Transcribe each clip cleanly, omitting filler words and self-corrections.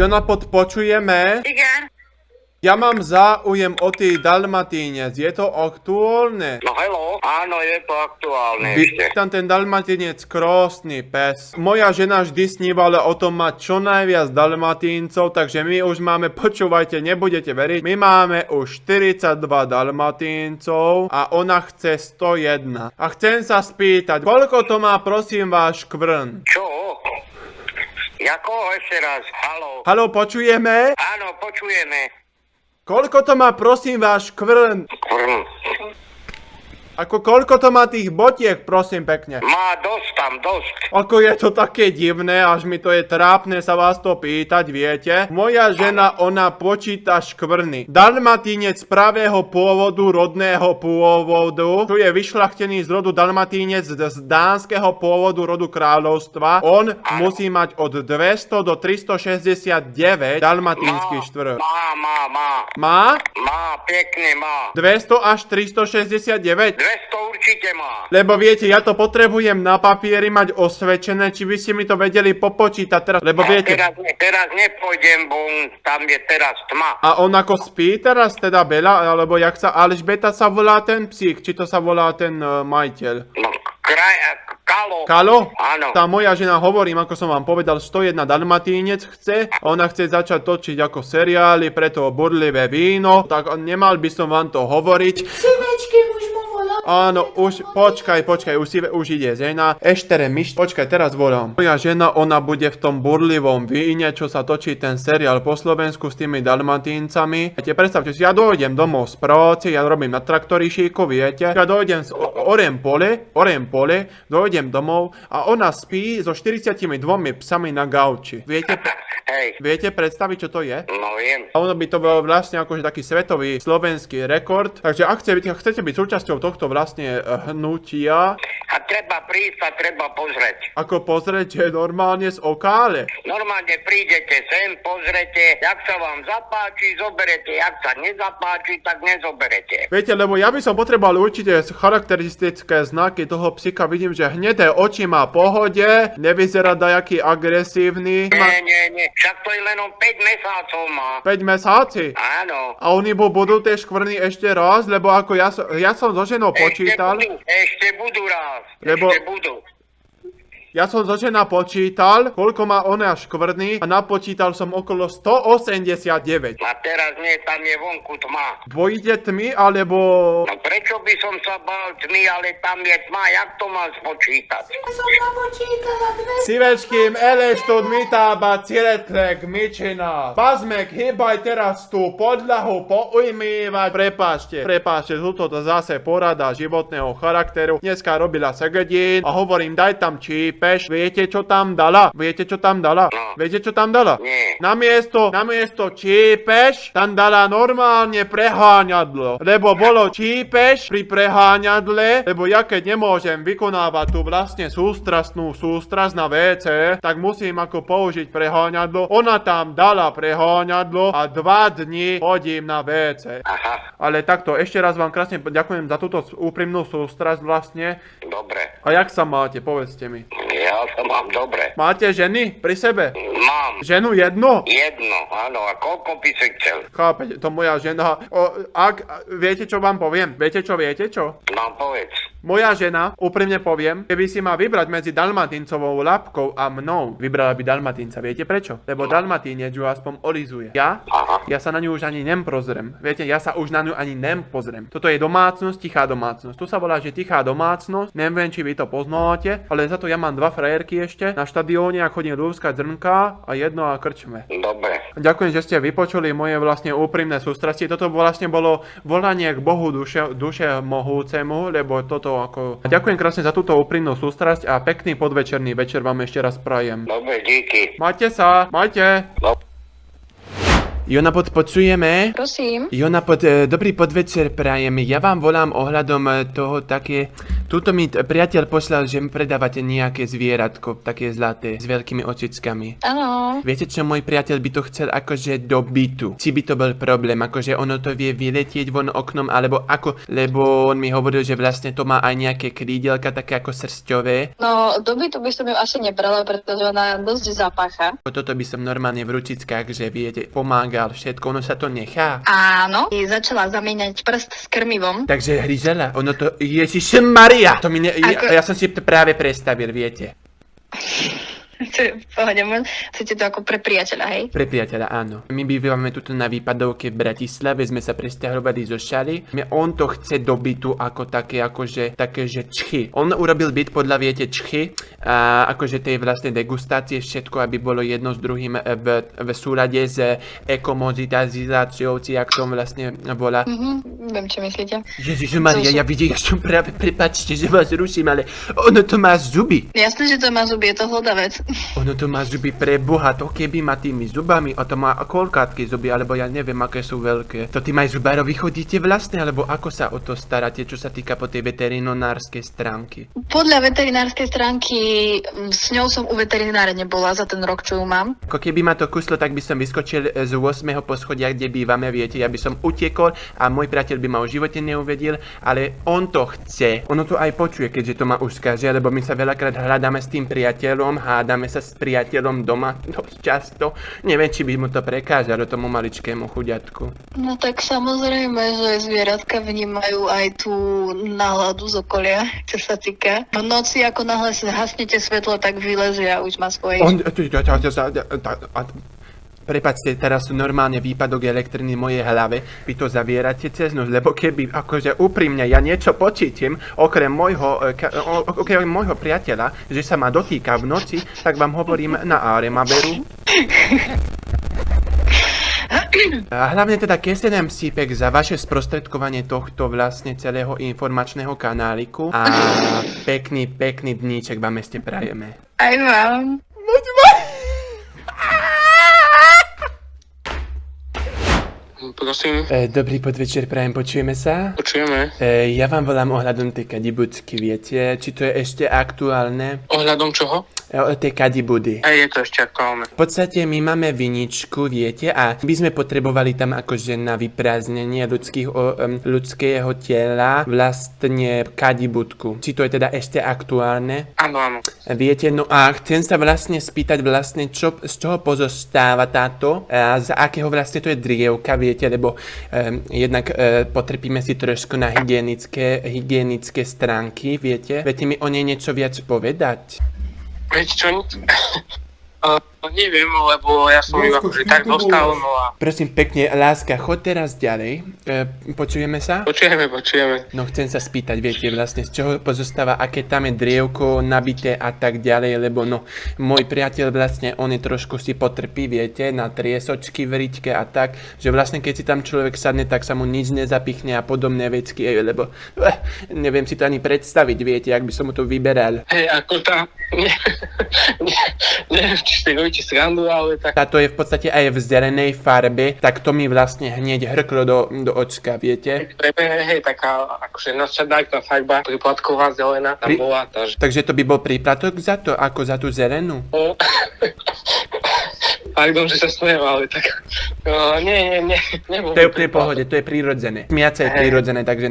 Jona, počujeme? Igen. Ja mám záujem o tý dalmatínec, je to aktuálne? No hello, áno, je to aktuálne ešte. Tam ten dalmatínec krásny pes. Moja žena vždy snívala o tom mať čo najviac dalmatíncov, takže my už máme, počúvajte, nebudete veriť, my máme už 42 dalmatíncov a ona chce 101. A chcem sa spýtať, koľko to má prosím váš škvrn? Čo? Jako ešte raz, haló. Haló, počujeme? Áno, počujeme. Koľko to má prosím váš škvrn? Kurn. Ako koľko to má tých botiek, prosím pekne? Má dosť tam, dosť. Ako je to také divné, až mi to je trápne sa vás to pýtať, viete? Moja žena, ona počíta škvrny. Dalmatínec pravého pôvodu, rodného pôvodu, čo je vyšľachtený z rodu dalmatínec z dánskeho pôvodu rodu kráľovstva, on musí mať od 200 do 369 dalmatínskych štvrn. Má. Má? Má, pekne má. 200 až 369? 200 určite má. Lebo viete, ja to potrebujem na papieri mať osvedčené, či by ste mi to vedeli popočítať teraz, lebo viete... Teraz nepôjdem, bo tam je teraz tma. A on ako spí teraz, teda Bela, alebo jak sa, Alžbeta sa volá ten psík, či to sa volá ten majiteľ? No, Kalo. Kalo? Áno. Tá moja žena, hovorím, ako som vám povedal, 101 dalmatínec chce, ona chce začať točiť ako seriály, preto burlivé víno, tak nemal by som vám to hovoriť. Synečky, už mu volám. Áno, už, počkaj, už ide žena. Eštere, počkaj, teraz volám. Moja žena, ona bude v tom burlivom víne, čo sa točí ten seriál po Slovensku s tými dalmatíncami. Viete, predstavte si, ja dojdem domov z práce, ja robím na traktorišíku, viete. Ja dojdem z orem pole, dojdem domov a ona spí so 42 psami na gauči. Viete predstaviť, čo to je? No viem. A ono by to bol vlastne akože taký svetový slovenský rekord. Takže ak chcete byť súčasťou tohto vlastne hnutia... A treba prísť a treba pozrieť. Ako pozrieť normálne z okále. Normálne prídete sem, pozrete, jak sa vám zapáči, zoberete, jak sa nezapáči, tak nezoberete. Viete, lebo ja by som potreboval určite charakteristické znaky toho psíka. Vidím, že hnedé oči má pohode, nevyzerá dajaký agresívny. Nie, však to je len 5 mesiacov má. 5 mesáci? Áno. A oni budú tie škvrny ešte raz, lebo ako ja som so ženou počítal. Ešte budú raz. Lebo- Ešte budú. Ja som zo žena počítal, koľko má ona škvrny a napočítal som okolo 189. A teraz nie, tam je vonku tma. Bojíte tmy, alebo... No prečo by som sa bál tmy, ale tam je tma, jak to mám spočítať? Som napočítala 200. Szívecském, elestud mitába ciretrek mičina. Bazmek, hýbaj teraz tú podlahu poujmívať. Prepáčte, tuto to zase porada životného charakteru. Dneska robila Segedín a hovorím, daj tam čípeš. Viete, čo tam dala? Viete, čo tam dala? Nie. Namiesto čípeš, tam dala normálne preháňadlo. Lebo bolo čípeš pri preháňadle, lebo ja keď nemôžem vykonávať tú vlastne sústrasť na WC, tak musím ako použiť preháňadlo. Ona tam dala preháňadlo a 2 dni chodím na WC. Aha, Ale takto, ešte raz vám krásne ďakujem za túto úprimnú sústrasť vlastne. dobre. A jak sa máte, povedzte mi. Ja sa mám dobre. Máte ženy pri sebe? Mám Ženu jednu? jedno, áno, a koľko by si chcel? Chápete, to moja žena. Viete, čo vám poviem? Viete čo? No povedz. Moja žena, úprimne poviem, keby si má vybrať medzi dalmatíncovou labkou a mnou, vybrala by dalmatínca. Viete prečo? Lebo dalmatínec ju aspoň olizuje. Ja sa na ňu už ani nepozriem. Viete, ja sa už na ňu ani nepozriem. Toto je domácnosť, tichá domácnosť. Tu sa volá, že tichá domácnosť. Neviem, či vy to poznáte, ale za to ja mám 2 frajerky ešte na štadióne a chodím lúskať zrnka a jedno a krčme. Dobre. Ďakujem, že ste vypočuli moje vlastne úprimné sústrastie. Toto vlastne bolo volanie k Bohu duše mohúcemu, lebo toto ako... Ďakujem krásne za túto úprimnú sústrasť a pekný podvečerný večer vám ešte raz prajem. Dobre, díky. Majte sa, majte. No. Jona, počujeme? Prosím. Jona, dobrý podvečer prajem. Ja vám volám ohľadom toho také... Tuto mi priateľ poslal, že mi predávate nejaké zvieratko, také zlaté, s veľkými očičkami. Áno. Viete čo, môj priateľ by to chcel akože do bytu. Či by to bol problém, akože ono to vie vyletieť von oknom, alebo ako, lebo on mi hovoril, že vlastne to má aj nejaké krídelka, také ako sršťové. No, do bytu by som ju asi nebrala, pretože ona dosť zapácha. Toto by som normálne v ručičkách, že viete, pomágal všetko, ono sa to nechá. Áno. I začala zamieňať prst s krmivom. Takže hryzela, ono to, Ježišmaria, to mi ja som si to práve predstavil, viete. To je v pohode, chcete to ako pre priateľa, hej? Pre priateľa, áno. My bývame tuto na výpadovke v Bratislave, sme sa presťahovali zo šaly. On to chce do bytu ako také, akože, také, že čchy. On urobil byt podľa, viete, čchy, a akože tej vlastne degustácie, všetko, aby bolo jedno s druhým v súlade s ekomozitáciou, či jak to vlastne volá. Viem, čo myslíte. Ježišmaria, ja vidím, že som práve, prepáčte, že vás ruším, ale ono to má zuby. Jasné, že to má zuby, je to hlodavec. Ono to má zuby pre Boha, to keby má tými zubami, a to má koľkátky zuby, alebo ja neviem, aké sú veľké. To tým aj zubárovi chodíte vlastne, alebo ako sa o to staráte, čo sa týka po tej veterinárskej stránky? Podľa veterinárskej stránky, s ňou som u veterinára nebola za ten rok, čo ju mám. Ako keby ma to kuslo, tak by som vyskočil z 8. poschodia, kde bývame, viete, ja by som utiekol a môj priateľ by ma v živote neuvedel, ale on to chce. Ono to aj počuje, keďže to ma uskáže, lebo my sa veľakrát hľadáme s tým priateľom, hádame sa s priateľom doma dosť často. Neviem, či by mu to prekážalo tomu maličkému chuďatku. No tak samozrejme, že zvieratka vnímajú aj tú náladu z okolia, čo sa týka. V noci, ako náhle sa hasnete svetlo, tak vyležia a už má svoje. Prepáčte, teraz sú normálne výpadok elektriny v mojej hlave. Vy to zavierate cez noc, lebo keby, akože úprimne, ja niečo počítim, okrem môjho priateľa, že sa ma dotýka v noci, tak vám hovorím na Aremaveru. A hlavne teda kesenem sípek za vaše sprostredkovanie tohto vlastne celého informačného kanáliku a pekný dníček vám ešte prajeme. Aj vám. Prosím, Dobrý podvečer, prajem, počujeme sa? počujeme. Ja vám volám ohľadom tej kadibudsky, viete? Či to je ešte aktuálne? Ohľadom čoho? O tej kadibudy. A je to ešte aktuálne. V podstate my máme viničku, viete, a by sme potrebovali tam akože na vyprázdnenie ľudského tela vlastne kadibudku. Či to je teda ešte aktuálne? Áno, áno. Viete, no a chcem sa vlastne spýtať vlastne, z čoho pozostáva táto, a z akého vlastne to je drievka, viete, lebo jednak potrpíme si trošku na hygienické stránky, viete. Viete mi o nej niečo viac povedať? Viete čo? Neviem, lebo ja som ju akože tak dostal, no a... Prosím pekne, láska, choď teraz ďalej. Počujeme sa? Počujeme. No chcem sa spýtať, viete, vlastne z čoho pozostáva, aké tam je drievko nabité a tak ďalej, lebo no, môj priateľ vlastne, on je trošku si potrpí, viete, na triesočky v ričke a tak, že vlastne keď si tam človek sadne, tak sa mu nič nezapichne a podobné vecky, lebo neviem si to ani predstaviť, viete, ak by som mu to vyberal. Hej, ako tá... Neviem, či ste robíte srandu, ale tak... Táto je v podstate aj v zelenej farbe, tak to mi vlastne hneď hrklo do očka, viete? Hej, taká akože nadštandardná farba, príplatková zelená tam bola, Takže to by bol príplatok za to, ako za tú zelenú? Pardon, že sa smejem, ale tak... Nie. To je úplne pohode, to je prirodzené. Smiať sa je prirodzené, takže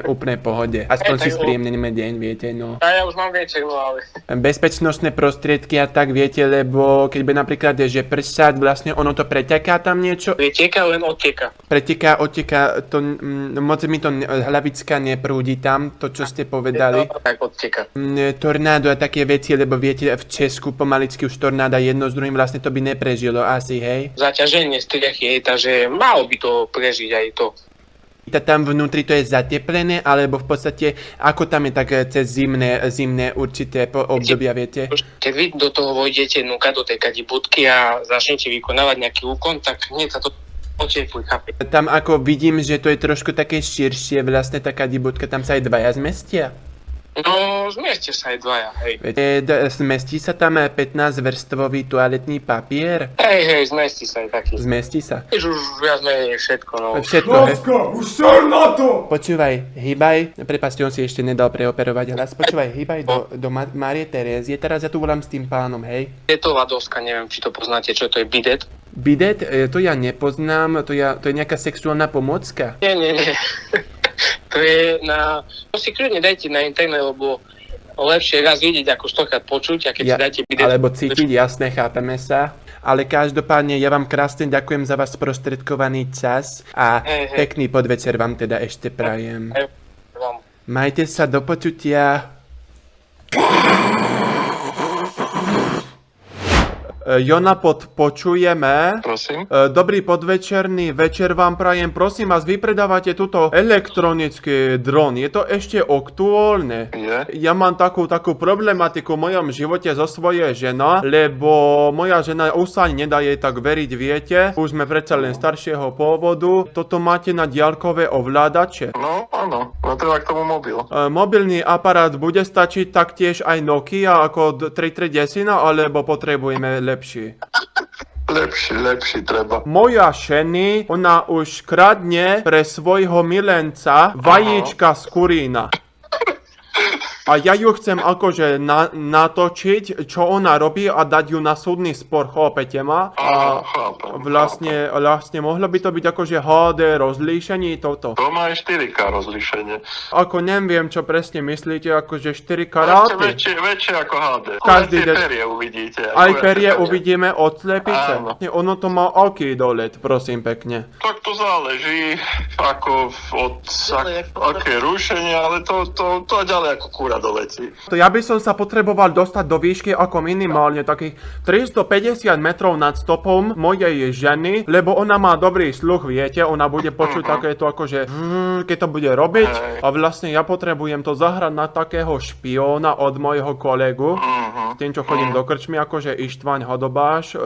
úplne pohode. Aspoň si spríjemníme deň, viete, no. A ja už mám večer, no ale... Bezpečnostné prostriedky a tak, viete, lebo keď by napríklad je, že pršať, vlastne ono to preteká tam niečo? Teka, len odteka. Preteká, to moc mi to hlavická neprúdi tam, to čo ste povedali. Tak odteka. Tornádo a také veci, lebo viete, v Česku pomaličky už tornáda jedno s druhým, vlastne to by neprežilo asi, hej? Zaťaženie striechy je, takže malo by to prežiť aj to. Tam vnútri to je zateplené, alebo v podstate, ako tam je tak cez zimné určité obdobia, viete? Keď vy do toho vojdete do tej kadibudky a začnete vykonávať nejaký úkon, tak hneď sa to oteplí, chápe. Tam ako vidím, že to je trošku také širšie, vlastne tá kadibudka, tam sa aj dvaja zmestia. No, zmeste sa aj dvaja, hej. Zmestí sa tam 15-vrstvový toaletný papier? Hej, zmestí sa aj taký. Zmestí sa. Už viac menej všetko, no. Všetko, hej. už ser na to! Počúvaj, hýbaj, prepáčte, on si ešte nedal preoperovať hlas. Počúvaj, hýbaj do Márie Terézie, teraz ja tu volám s tým pánom, hej. Je to Ladoska, neviem, či to poznáte, čo to je bidet. Bidet, to ja nepoznám, to je nejaká sexuálna pomôcka. Nie. To je na... To si kľudne dajte na internet, lebo lepšie raz vidieť, ako stokrát počuť, a keď si dáte bidet... Alebo cítiť, jasné, chápeme sa. Ale každopádne ja vám krásne ďakujem za vás sprostredkovaný čas a Hej. pekný podvečer vám teda ešte prajem. Hej, vám. Majte sa do počutia. Jona, počujeme. Prosím? Dobrý podvečerný večer vám prajem. Prosím vás, vy predávate túto elektronický dron. Je to ešte aktuálne? Je? Ja mám takú problematiku v mojom živote zo svojej žena, lebo moja žena už sa ani nedá jej tak veriť, viete. Už sme predsa len staršieho pôvodu. Toto máte na diaľkové ovládače. No, áno. No treba k tomu mobil. Mobilný aparát bude stačiť taktiež aj Nokia ako 3310, alebo potrebujeme lepší? Lepší treba. Moja ženy, ona už kradne pre svojho milenca vajíčka z kurína. A ja ju chcem akože natočiť, čo ona robí a dať ju na súdny spor, chápete ma? A Chápem. vlastne mohlo by to byť akože HD rozlíšení toto. To má aj 4K rozlíšenie. Ako neviem, čo presne myslíte, akože 4 Ešte karáty. väčšie ako HD. Každý Len tie deň. perie uvidíte. Aj perie uvidíme od slepice. Áno. Ono to má aký dolet, prosím pekne. Tak to záleží, ako aké rušenie, ale to ďalej ako kúra doletí. To ja by som sa potreboval dostať do výšky ako minimálne takých 350 metrov nad stopom mojej ženy, lebo ona má dobrý sluch, viete, ona bude počuť takéto akože keď to bude robiť Hej. a vlastne ja potrebujem to zahrať na takého špióna od môjho kolegu, s tým, čo chodím do krčmy, akože Ištvaň Hadobáš,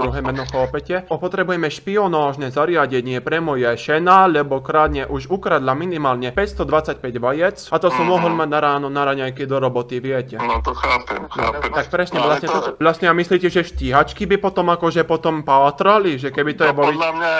druhé meno chápete. Potrebujeme špionážne zariadenie pre moje žena, lebo kradne už ukradla minimálne 525 vajec a to som mohol mať na ráno na raňajky do roboty, viete. No to chápem. Tak presne, Ale vlastne a myslíte, že štíhačky by potom akože potom pátrali, že keby to je boli... podľa mňa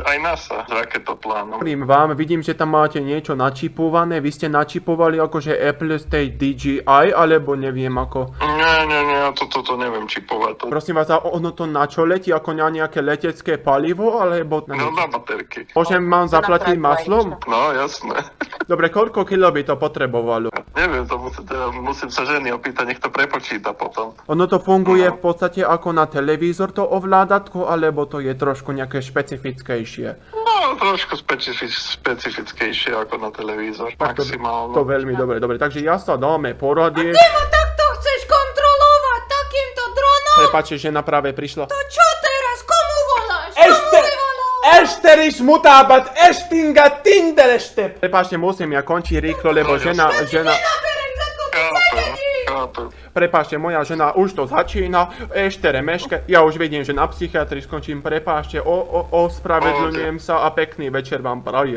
aj NASA s raketoplánom. Hovorím vám, vidím, že tam máte niečo načipované, vy ste načipovali akože Apple z tej DJI, alebo neviem ako. Nie, toto neviem čipovať. Prosím vás, a ono to na čo letí, ako na nejaké letecké palivo, alebo... No na baterky. Môžem vám zaplatiť maslom? No jasné. Dobre, koľko kilo by to potrebovalo? Neviem, to musím sa ženy opýtať, nech to prepočíta potom. Ono to funguje v podstate ako na televízor to ovládatko, alebo to je trošku nejaké špecifickejšie? No, trošku špecifickejšie ako na televízor, maximálne. To veľmi dobre. Takže ja sa dáme porady. Ty ma takto chceš kontrolovať takýmto dronom? Prepáčte, žena práve prišla. To čo teraz? Komu voláš? Komu si volal? Ešteriš mutábat, eštinga tindereste. Prepáčte, musím ja končiť rýchlo, lebo žena... Naberem za to Chápem. Prepáčte, moja žena už to začína, eštere meške. Ja už vidím, že na psychiatrii skončím, prepáčte, ospravedlňujem sa a pekný večer vám prajem.